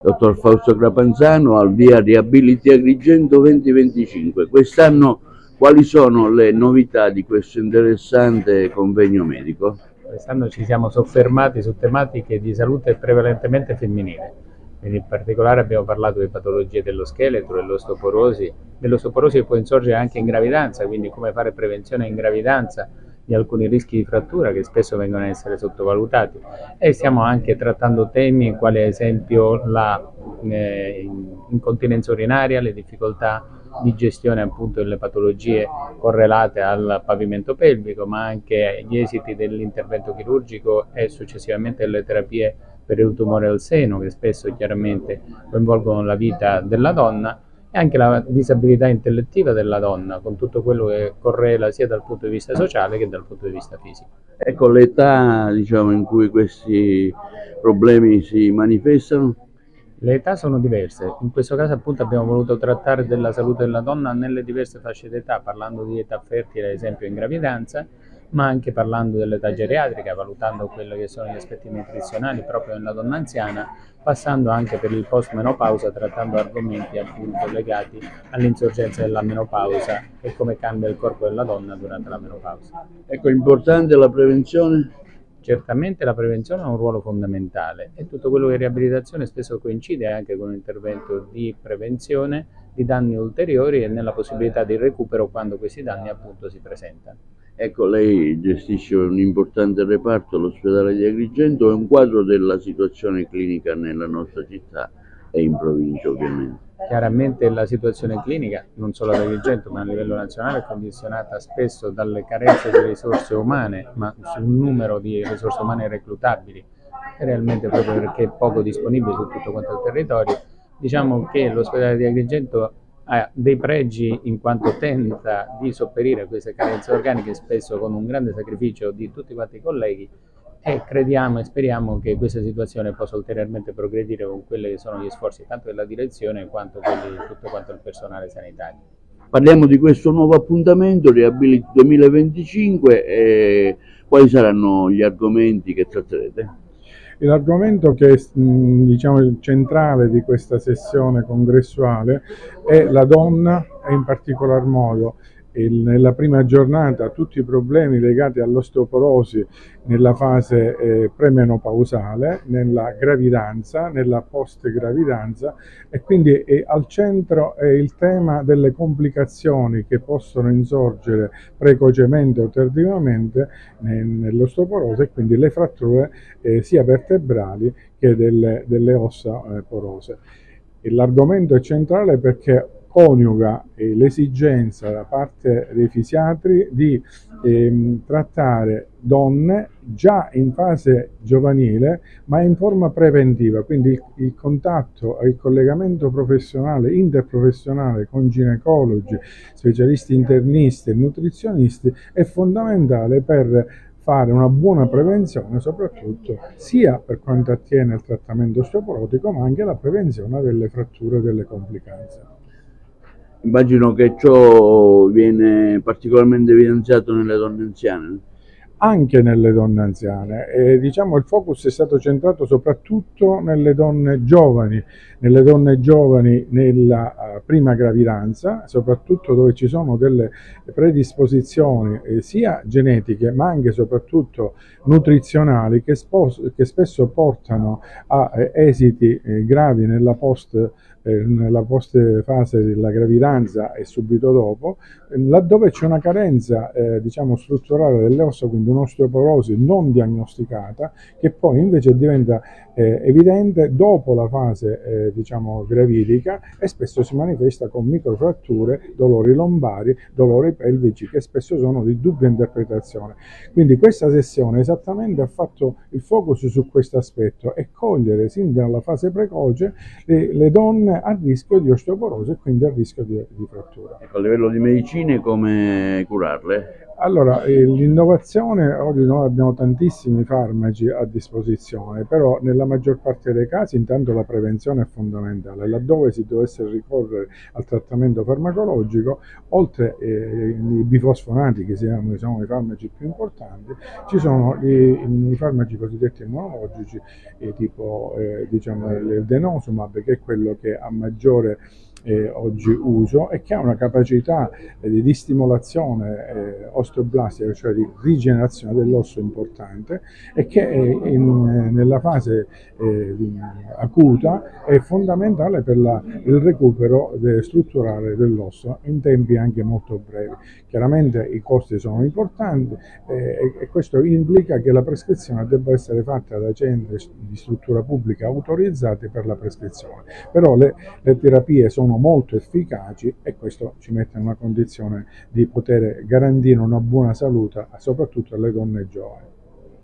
Dottor Fausto Crapanzano al via Riabiliti Agrigento 2025. Quest'anno quali sono le novità di questo interessante convegno medico? Quest'anno ci siamo soffermati su tematiche di salute prevalentemente femminile, quindi in particolare abbiamo parlato di patologie dello scheletro, dell'osteoporosi che può insorgere anche in gravidanza, quindi come fare prevenzione in gravidanza di alcuni rischi di frattura che spesso vengono a essere sottovalutati, e stiamo anche trattando temi quali ad esempio la incontinenza urinaria, le difficoltà di gestione appunto delle patologie correlate al pavimento pelvico, ma anche gli esiti dell'intervento chirurgico e successivamente delle terapie per il tumore al seno, che spesso chiaramente coinvolgono la vita della donna, e anche la disabilità intellettiva della donna, con tutto quello che correla sia dal punto di vista sociale che dal punto di vista fisico. Ecco, l'età, diciamo, in cui questi problemi si manifestano? Le età sono diverse, in questo caso appunto abbiamo voluto trattare della salute della donna nelle diverse fasce d'età, parlando di età fertile ad esempio in gravidanza, ma anche parlando dell'età geriatrica, valutando quelli che sono gli aspetti nutrizionali proprio nella donna anziana, passando anche per il post-menopausa, trattando argomenti appunto legati all'insorgenza della menopausa e come cambia il corpo della donna durante la menopausa. Ecco, importante la prevenzione? Certamente la prevenzione ha un ruolo fondamentale e tutto quello che è riabilitazione spesso coincide anche con un intervento di prevenzione di danni ulteriori e nella possibilità di recupero quando questi danni appunto si presentano. Ecco, lei gestisce un importante reparto all'ospedale di Agrigento, è un quadro della situazione clinica nella nostra città e in provincia ovviamente. Chiaramente la situazione clinica, non solo ad Agrigento ma a livello nazionale, è condizionata spesso dalle carenze di risorse umane, ma sul numero di risorse umane reclutabili, realmente proprio perché è poco disponibile su tutto quanto il territorio. Diciamo che l'ospedale di Agrigento ha dei pregi in quanto tenta di sopperire a queste carenze organiche, spesso con un grande sacrificio di tutti quanti i colleghi, e crediamo e speriamo che questa situazione possa ulteriormente progredire con quelli che sono gli sforzi tanto della direzione quanto quelli di tutto quanto il personale sanitario. Parliamo di questo nuovo appuntamento, Riabiliti 2025, e quali saranno gli argomenti che tratterete? L'argomento che è diciamo, centrale di questa sessione congressuale è la donna e in particolar modo nella prima giornata tutti i problemi legati all'osteoporosi nella fase premenopausale, nella gravidanza, nella post-gravidanza, e quindi al centro è il tema delle complicazioni che possono insorgere precocemente o tardivamente nell'osteoporosi, e quindi le fratture sia vertebrali che delle ossa porose. L'argomento è centrale perché coniuga l'esigenza da parte dei fisiatri di trattare donne già in fase giovanile ma in forma preventiva, quindi il contatto e il collegamento professionale, interprofessionale con ginecologi, specialisti internisti e nutrizionisti è fondamentale per fare una buona prevenzione, soprattutto sia per quanto attiene al trattamento osteoporotico ma anche la prevenzione delle fratture e delle complicanze. Immagino che ciò viene particolarmente evidenziato nelle donne anziane. Anche nelle donne anziane, diciamo il focus è stato centrato soprattutto nelle donne giovani nella prima gravidanza, soprattutto dove ci sono delle predisposizioni sia genetiche ma anche e soprattutto nutrizionali che spesso portano a esiti gravi nella post fase della gravidanza e subito dopo, laddove c'è una carenza diciamo strutturale delle ossa, quindi un'osteoporosi non diagnosticata, che poi invece diventa evidente dopo la fase diciamo gravidica, e spesso si manifesta con microfratture, dolori lombari, dolori pelvici che spesso sono di dubbia interpretazione. Quindi questa sessione esattamente ha fatto il focus su questo aspetto e cogliere sin dalla fase precoce le donne a rischio di osteoporosi e quindi a rischio di frattura. Ecco, a livello di medicine come curarle? Allora, l'innovazione, oggi noi abbiamo tantissimi farmaci a disposizione, però nella maggior parte dei casi intanto la prevenzione è fondamentale. Laddove si dovesse ricorrere al trattamento farmacologico, oltre ai bifosfonati, che sono i farmaci più importanti, ci sono i farmaci cosiddetti immunologici, tipo diciamo, il denosumab, che è quello che ha maggiore oggi uso e che ha una capacità di stimolazione osteoblastica, cioè di rigenerazione dell'osso importante, e che nella fase acuta è fondamentale per il recupero strutturale dell'osso in tempi anche molto brevi. Chiaramente i costi sono importanti e questo implica che la prescrizione debba essere fatta da centri di struttura pubblica autorizzati per la prescrizione, però le terapie sono molto efficaci e questo ci mette in una condizione di poter garantire una buona salute soprattutto alle donne giovani.